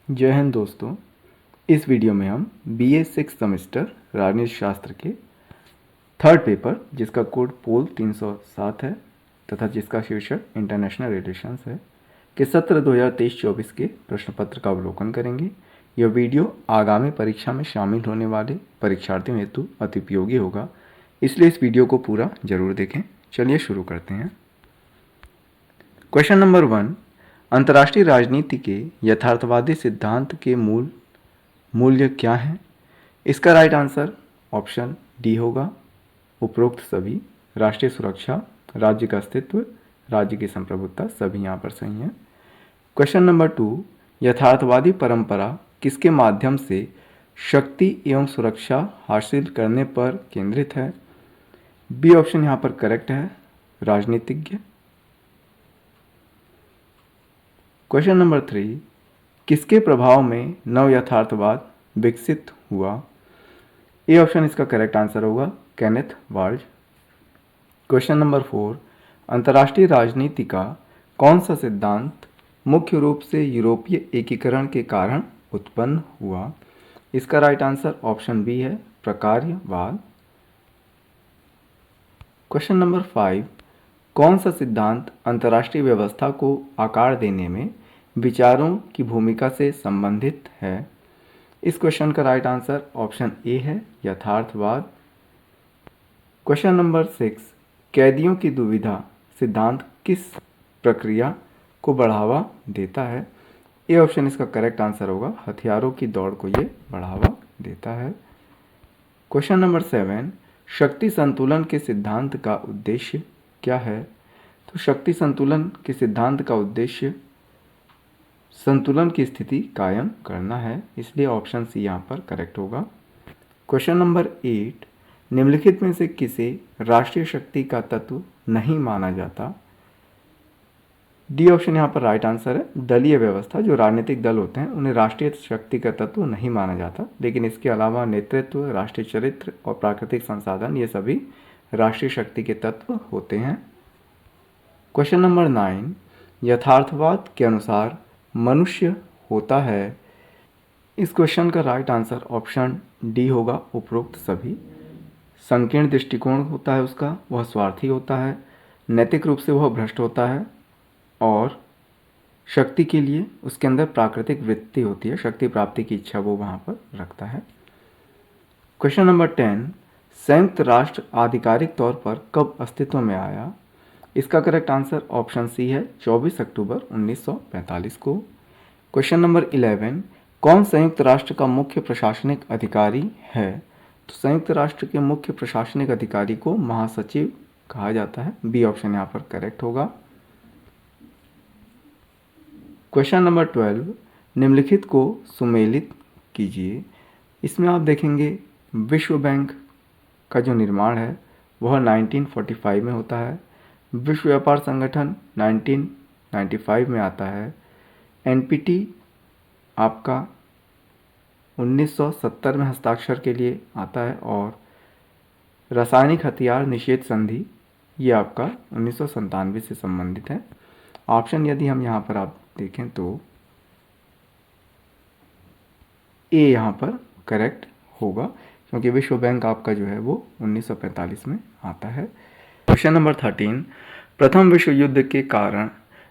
जय हिंद दोस्तों। इस वीडियो में हम BA 6 सेमेस्टर राजनीति शास्त्र के थर्ड पेपर, जिसका कोड पोल 307 है तथा जिसका शीर्षक इंटरनेशनल रिलेशंस है, के सत्र 2023-24 के प्रश्न पत्र का अवलोकन करेंगे। यह वीडियो आगामी परीक्षा में शामिल होने वाले परीक्षार्थियों हेतु अति उपयोगी होगा, इसलिए इस वीडियो को पूरा जरूर देखें। चलिए शुरू करते हैं। क्वेश्चन नंबर 1, अंतर्राष्ट्रीय राजनीति के यथार्थवादी सिद्धांत के मूल्य क्या हैं? इसका राइट आंसर ऑप्शन डी होगा, उपरोक्त सभी। राष्ट्रीय सुरक्षा, राज्य का अस्तित्व, राज्य की संप्रभुता, सभी यहाँ पर सही हैं। क्वेश्चन नंबर 2, यथार्थवादी परंपरा किसके माध्यम से शक्ति एवं सुरक्षा हासिल करने पर केंद्रित है? बी ऑप्शन यहाँ पर करेक्ट है, राजनीतिज्ञ। क्वेश्चन नंबर 3, किसके प्रभाव में नव यथार्थवाद विकसित हुआ? ए ऑप्शन इसका करेक्ट आंसर होगा, केनेथ वाल्ज। क्वेश्चन नंबर 4, अंतर्राष्ट्रीय राजनीति का कौन सा सिद्धांत मुख्य रूप से यूरोपीय एकीकरण के कारण उत्पन्न हुआ? इसका राइट आंसर ऑप्शन बी है, प्रकार्यवाद। क्वेश्चन नंबर 5, कौन सा सिद्धांत अंतर्राष्ट्रीय व्यवस्था को आकार देने में विचारों की भूमिका से संबंधित है? इस क्वेश्चन का राइट आंसर ऑप्शन ए है, यथार्थवाद। क्वेश्चन नंबर 6, कैदियों की दुविधा सिद्धांत किस प्रक्रिया को बढ़ावा देता है? ए ऑप्शन इसका करेक्ट आंसर होगा, हथियारों की दौड़ को ये बढ़ावा देता है। क्वेश्चन नंबर 7, शक्ति संतुलन के सिद्धांत का उद्देश्य क्या है? तो शक्ति संतुलन के सिद्धांत का उद्देश्य संतुलन की स्थिति कायम करना है, इसलिए ऑप्शन सी यहाँ पर करेक्ट होगा। क्वेश्चन नंबर 8, निम्नलिखित में से किसे राष्ट्रीय शक्ति का तत्व नहीं माना जाता? डी ऑप्शन यहाँ पर राइट आंसर है, दलीय व्यवस्था। जो राजनीतिक दल होते हैं उन्हें राष्ट्रीय शक्ति का तत्व नहीं माना जाता, लेकिन इसके अलावा नेतृत्व, राष्ट्रीय चरित्र और प्राकृतिक संसाधन, ये सभी राष्ट्रीय शक्ति के तत्व होते हैं। क्वेश्चन नंबर 9, यथार्थवाद के अनुसार मनुष्य होता है। इस क्वेश्चन का राइट आंसर ऑप्शन डी होगा, उपरोक्त सभी। संकीर्ण दृष्टिकोण होता है उसका, वह स्वार्थी होता है, नैतिक रूप से वह भ्रष्ट होता है और शक्ति के लिए उसके अंदर प्राकृतिक वृत्ति होती है, शक्ति प्राप्ति की इच्छा वो वहाँ पर रखता है। क्वेश्चन नंबर 10, संयुक्त राष्ट्र आधिकारिक तौर पर कब अस्तित्व में आया? इसका करेक्ट आंसर ऑप्शन सी है, 24 अक्टूबर 1945 को। क्वेश्चन नंबर 11, कौन संयुक्त राष्ट्र का मुख्य प्रशासनिक अधिकारी है? तो संयुक्त राष्ट्र के मुख्य प्रशासनिक अधिकारी को महासचिव कहा जाता है, बी ऑप्शन यहाँ पर करेक्ट होगा। क्वेश्चन नंबर 12, निम्नलिखित को सुमेलित कीजिए। इसमें आप देखेंगे विश्व बैंक का जो निर्माण है वह 1945 में होता है, विश्व व्यापार संगठन 1995 में आता है, NPT आपका 1970 में हस्ताक्षर के लिए आता है और रासायनिक हथियार निषेध संधि ये आपका 1997 से संबंधित है। ऑप्शन यदि हम यहाँ पर आप देखें तो ए यहाँ पर करेक्ट होगा, क्योंकि विश्व बैंक आपका जो है वो 1945 में आता है। क्वेश्चन नंबर 13, प्रथम विश्व युद्ध के कारण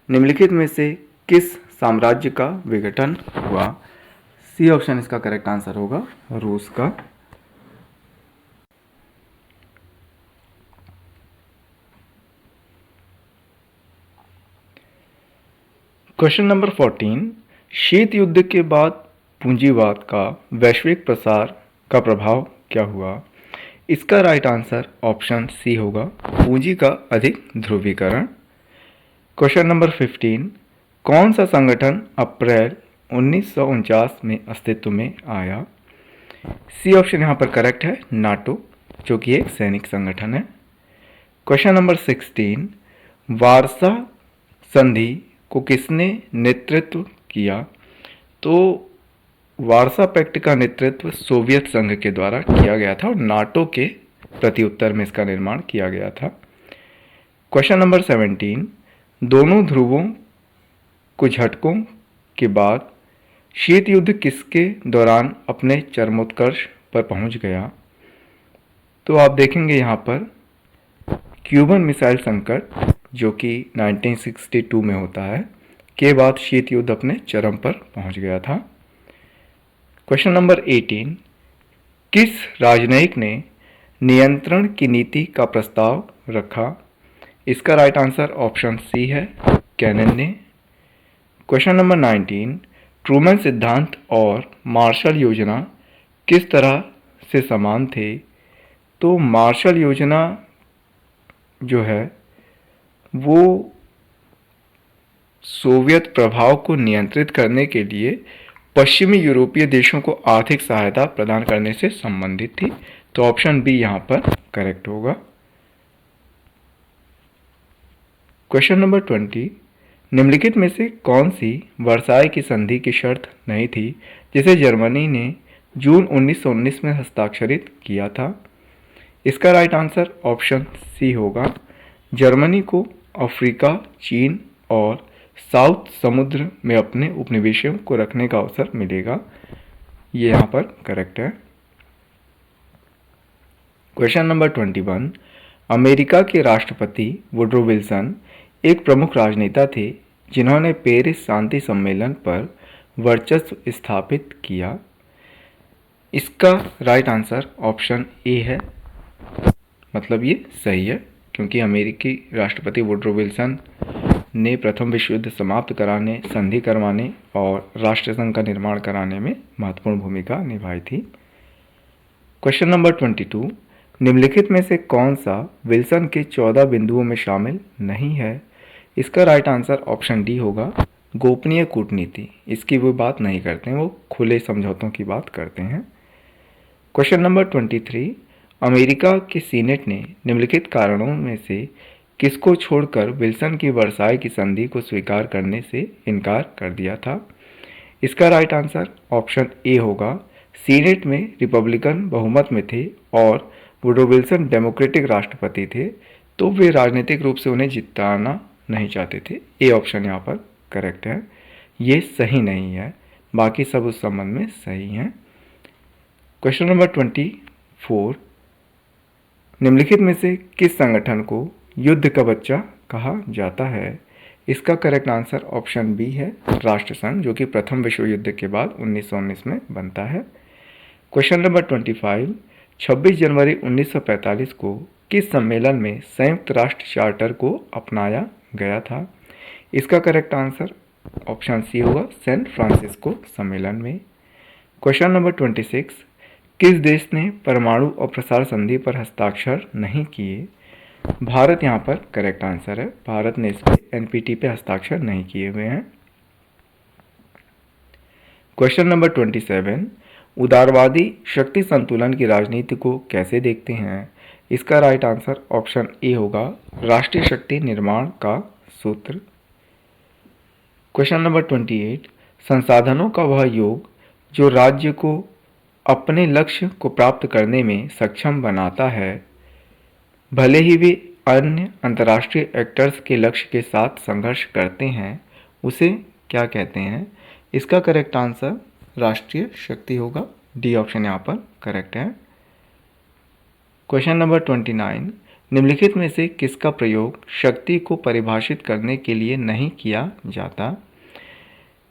निम्नलिखित में से किस साम्राज्य का विघटन हुआ? सी ऑप्शन इसका करेक्ट आंसर होगा, रूस का। क्वेश्चन नंबर 14, शीत युद्ध के बाद पूंजीवाद का वैश्विक प्रसार का प्रभाव क्या हुआ? इसका राइट आंसर ऑप्शन सी होगा, पूंजी का अधिक ध्रुवीकरण। क्वेश्चन नंबर 15, कौन सा संगठन अप्रैल 1949 में अस्तित्व में आया? सी ऑप्शन यहाँ पर करेक्ट है, नाटो, जो कि एक सैनिक संगठन है। क्वेश्चन नंबर 16, वारसा संधि को किसने नेतृत्व किया? तो वारसा पैक्ट का नेतृत्व सोवियत संघ के द्वारा किया गया था और नाटो के प्रत्युत्तर में इसका निर्माण किया गया था। क्वेश्चन नंबर 17, दोनों ध्रुवों को झटकों के बाद शीत युद्ध किसके दौरान अपने चरमोत्कर्ष पर पहुंच गया? तो आप देखेंगे यहाँ पर क्यूबन मिसाइल संकट जो कि 1962 में होता है के बाद शीत युद्ध अपने चरम पर पहुंच गया था। क्वेश्चन नंबर 18, किस राजनयिक ने नियंत्रण की नीति का प्रस्ताव रखा? इसका राइट आंसर ऑप्शन सी है, कैनन ने। क्वेश्चन नंबर 19, ट्रूमैन सिद्धांत और मार्शल योजना किस तरह से समान थे? तो मार्शल योजना जो है वो सोवियत प्रभाव को नियंत्रित करने के लिए पश्चिमी यूरोपीय देशों को आर्थिक सहायता प्रदान करने से संबंधित थी। तो ऑप्शन बी यहां पर करेक्ट होगा। क्वेश्चन नंबर 20, निम्नलिखित में से कौन सी वर्साई की संधि की शर्त नहीं थी जिसे जर्मनी ने जून 1919 में हस्ताक्षरित किया था? इसका राइट आंसर ऑप्शन सी होगा। जर्मनी को अफ्रीका, चीन और साउथ समुद्र में अपने उपनिवेशों को रखने का अवसर मिलेगा। ये यहाँ पर करेक्ट है। क्वेश्चन नंबर 21, अमेरिका के राष्ट्रपति वुड्रो विल्सन एक प्रमुख राजनेता थे जिन्होंने पेरिस शांति सम्मेलन पर वर्चस्व स्थापित किया। इसका राइट आंसर ऑप्शन ए है, मतलब ये सही है क्योंकि अमेरिकी राष्ट्रपति वुड्रो विल्सन ने प्रथम विश्व युद्ध समाप्त कराने, संधि करवाने और राष्ट्रसंघ का निर्माण कराने में महत्वपूर्ण भूमिका निभाई थी। क्वेश्चन नंबर 22, निम्नलिखित में से कौन सा विल्सन के 14 बिंदुओं में शामिल नहीं है? इसका राइट आंसर ऑप्शन डी होगा, गोपनीय कूटनीति। इसकी वो बात नहीं करते हैं, वो खुले समझौतों की बात करते हैं। क्वेश्चन नंबर 23, अमेरिका के सीनेट ने निम्नलिखित कारणों में से किसको छोड़कर विल्सन की वर्साई की संधि को स्वीकार करने से इनकार कर दिया था? इसका राइट आंसर ऑप्शन ए होगा, सीनेट में रिपब्लिकन बहुमत में थे और वुड्रो विल्सन डेमोक्रेटिक राष्ट्रपति थे, तो वे राजनीतिक रूप से उन्हें जिताना नहीं चाहते थे। ए ऑप्शन यहाँ पर करेक्ट है। ये सही नहीं है, बाकी सब उस संबंध में सही हैं। क्वेश्चन नंबर 24, निम्नलिखित में से किस संगठन को युद्ध का बच्चा कहा जाता है? इसका करेक्ट आंसर ऑप्शन बी है, राष्ट्रसंघ, जो कि प्रथम विश्व युद्ध के बाद 1919 में बनता है। क्वेश्चन नंबर 25, 26 जनवरी 1945 को किस सम्मेलन में संयुक्त राष्ट्र चार्टर को अपनाया गया था? इसका करेक्ट आंसर ऑप्शन सी होगा, सैन फ्रांसिस्को सम्मेलन में। क्वेश्चन नंबर 26, किस देश ने परमाणु अप्रसार संधि पर हस्ताक्षर नहीं किए? भारत यहाँ पर करेक्ट आंसर है, भारत ने इस पे एनपीटी पे हस्ताक्षर नहीं किए हुए हैं। क्वेश्चन नंबर 27, उदारवादी शक्ति संतुलन की राजनीति को कैसे देखते हैं? इसका राइट आंसर ऑप्शन ए होगा, राष्ट्रीय शक्ति निर्माण का सूत्र। क्वेश्चन नंबर 28, संसाधनों का वह योग जो राज्य को अपने लक्ष्य को प्राप्त करने में सक्षम बनाता है, भले ही वे अन्य अंतर्राष्ट्रीय एक्टर्स के लक्ष्य के साथ संघर्ष करते हैं, उसे क्या कहते हैं? इसका करेक्ट आंसर राष्ट्रीय शक्ति होगा। डी ऑप्शन यहाँ पर करेक्ट है। क्वेश्चन नंबर 29, निम्नलिखित में से किसका प्रयोग शक्ति को परिभाषित करने के लिए नहीं किया जाता?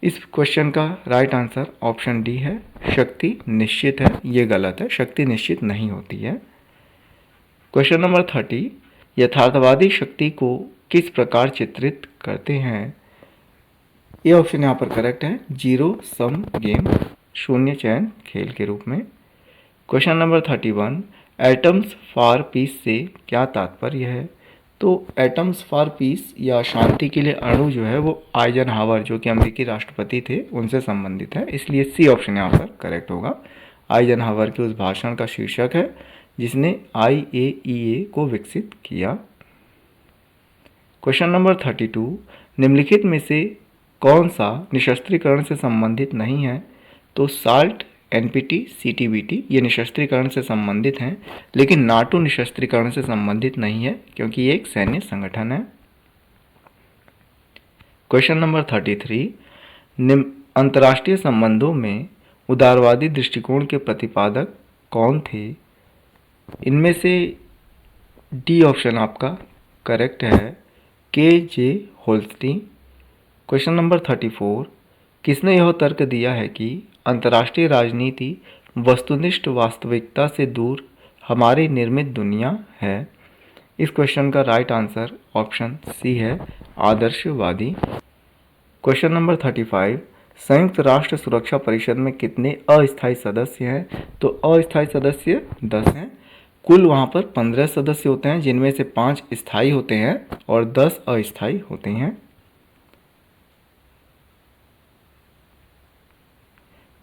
इस क्वेश्चन का राइट आंसर ऑप्शन डी है, शक्ति निश्चित है। ये गलत है, शक्ति निश्चित नहीं होती है। क्वेश्चन नंबर 30, यथार्थवादी शक्ति को किस प्रकार चित्रित करते हैं? ये ऑप्शन यहाँ पर करेक्ट है, जीरो सम गेम, शून्य चयन खेल के रूप में। Question number 31, atoms for piece से क्या तात्पर्य है? तो एटम्स फॉर पीस या शांति के लिए अणु जो है वो आइजनहावर, जो कि अमेरिकी राष्ट्रपति थे, उनसे संबंधित है, इसलिए सी ऑप्शन यहाँ पर करेक्ट होगा। आइजनहावर के उस भाषण का शीर्षक है जिसने IAEA को विकसित किया। क्वेश्चन नंबर 32, निम्नलिखित में से कौन सा निशस्त्रीकरण से संबंधित नहीं है? तो साल्ट, NPT, CTBT ये निशस्त्रीकरण से संबंधित हैं, लेकिन नाटो निशस्त्रीकरण से संबंधित नहीं है क्योंकि ये एक सैन्य संगठन है। क्वेश्चन नंबर 33, अंतर्राष्ट्रीय संबंधों में उदारवादी दृष्टिकोण के प्रतिपादक कौन थे? इनमें से डी ऑप्शन आपका करेक्ट है, के.जे. होल्स्टीन। क्वेश्चन नंबर 34, किसने यह तर्क दिया है कि अंतर्राष्ट्रीय राजनीति वस्तुनिष्ठ वास्तविकता से दूर हमारी निर्मित दुनिया है? इस क्वेश्चन का राइट आंसर ऑप्शन सी है, आदर्शवादी। क्वेश्चन नंबर 35, संयुक्त राष्ट्र सुरक्षा परिषद में कितने अस्थायी सदस्य हैं? तो अस्थायी सदस्य 10 हैं। कुल वहाँ पर 15 सदस्य होते हैं, जिनमें से 5 स्थायी होते हैं और 10 अस्थायी होते हैं।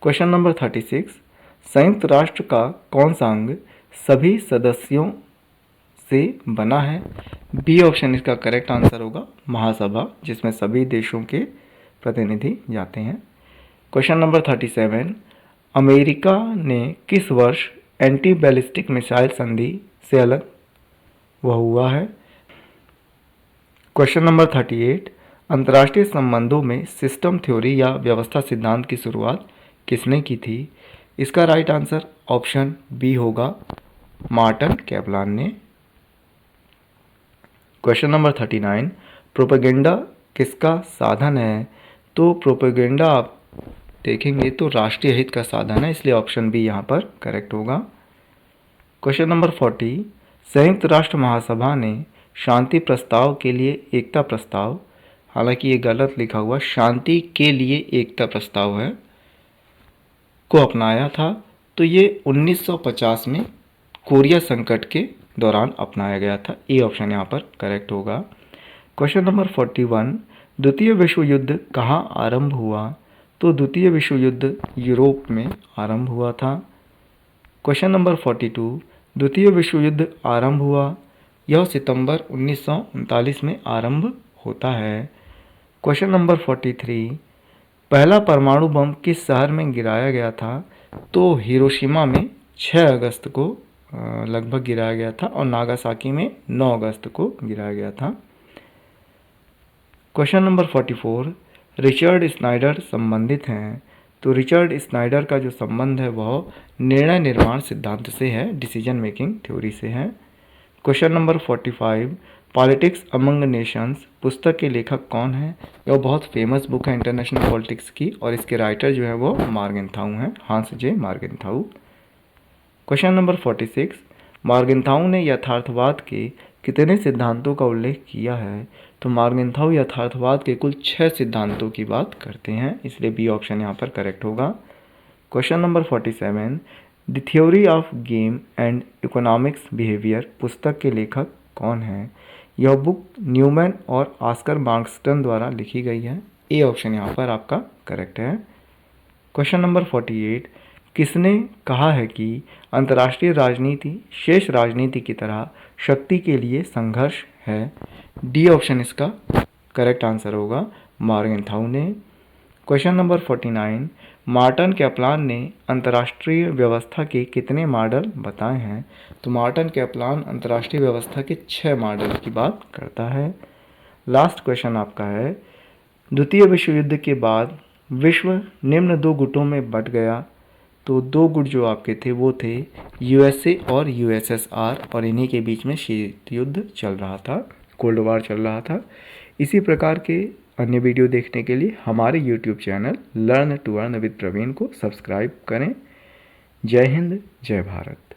क्वेश्चन नंबर 36, संयुक्त राष्ट्र का कौन सा अंग सभी सदस्यों से बना है? बी ऑप्शन इसका करेक्ट आंसर होगा, महासभा, जिसमें सभी देशों के प्रतिनिधि जाते हैं। क्वेश्चन नंबर 37, अमेरिका ने किस वर्ष एंटी बैलिस्टिक मिसाइल संधि से अलग हुआ है? क्वेश्चन नंबर 38, अंतर्राष्ट्रीय संबंधों में सिस्टम थ्योरी या व्यवस्था सिद्धांत की शुरुआत किसने की थी? इसका राइट आंसर ऑप्शन बी होगा, मार्टिन कैपलान ने। क्वेश्चन नंबर 39, प्रोपेगेंडा किसका साधन है? तो प्रोपेगेंडा आप देखेंगे तो राष्ट्रीय हित का साधन है, इसलिए ऑप्शन बी यहाँ पर करेक्ट होगा। क्वेश्चन नंबर 40, संयुक्त राष्ट्र महासभा ने शांति प्रस्ताव के लिए एकता प्रस्ताव, हालांकि ये गलत लिखा हुआ, शांति के लिए एकता प्रस्ताव है, को अपनाया था। तो ये 1950 में कोरिया संकट के दौरान अपनाया गया था। ए ऑप्शन यहाँ पर करेक्ट होगा। क्वेश्चन नंबर 41, द्वितीय विश्व युद्ध कहाँ आरंभ हुआ? तो द्वितीय विश्व युद्ध यूरोप में आरंभ हुआ था। क्वेश्चन नंबर 42, द्वितीय विश्व युद्ध आरंभ हुआ, यह सितंबर 1939 में आरंभ होता है। क्वेश्चन नंबर 43, पहला परमाणु बम किस शहर में गिराया गया था? तो हिरोशिमा में 6 अगस्त को लगभग गिराया गया था और नागासाकी में 9 अगस्त को गिराया गया था। क्वेश्चन नंबर 44, रिचर्ड स्नाइडर संबंधित हैं। तो रिचर्ड स्नाइडर का जो संबंध है वह निर्णय निर्माण सिद्धांत से है, डिसीजन मेकिंग थ्योरी से है। Question number 45, politics among Nations पुस्तक के लेखक कौन है? यह बहुत फेमस बुक है इंटरनेशनल पॉलिटिक्स की और इसके राइटर जो है वो मार्गेनथाउ हैं, हांस जे मार्गेनथाउ। क्वेश्चन नंबर 46, मार्गेनथाउ ने यथार्थवाद के कितने सिद्धांतों का उल्लेख किया है? तो मार्गेनथाउ यथार्थवाद के कुल 6 सिद्धांतों की बात करते हैं, इसलिए बी ऑप्शन यहाँ पर करेक्ट होगा। Question number 47, the theory of game and economics behaviour पुस्तक के लेखक कौन है? यह बुक न्यूमैन और ऑस्कर मार्क्सटन द्वारा लिखी गई है। ए ऑप्शन यहाँ पर आपका करेक्ट है। क्वेश्चन नंबर 48, किसने कहा है कि अंतर्राष्ट्रीय राजनीति शेष राजनीति की तरह शक्ति के लिए संघर्ष है? डी ऑप्शन इसका करेक्ट आंसर होगा, मार्गेनथाउ ने। क्वेश्चन नंबर 49, मार्टिन कैपलान ने अंतर्राष्ट्रीय व्यवस्था के कितने मॉडल बताए हैं? तो मार्टिन कैपलान अंतर्राष्ट्रीय व्यवस्था के 6 मॉडल की बात करता है। लास्ट क्वेश्चन आपका है, द्वितीय विश्व युद्ध के बाद विश्व निम्न 2 गुटों में बंट गया। तो 2 गुट जो आपके थे वो थे यूएसए और यूएसएसआर, और इन्हीं के बीच में शीत युद्ध चल रहा था, कोल्ड वार चल रहा था। इसी प्रकार के अन्य वीडियो देखने के लिए हमारे YouTube channel learn to earn with Praveen को सब्सक्राइब करें। जय हिंद, जय भारत।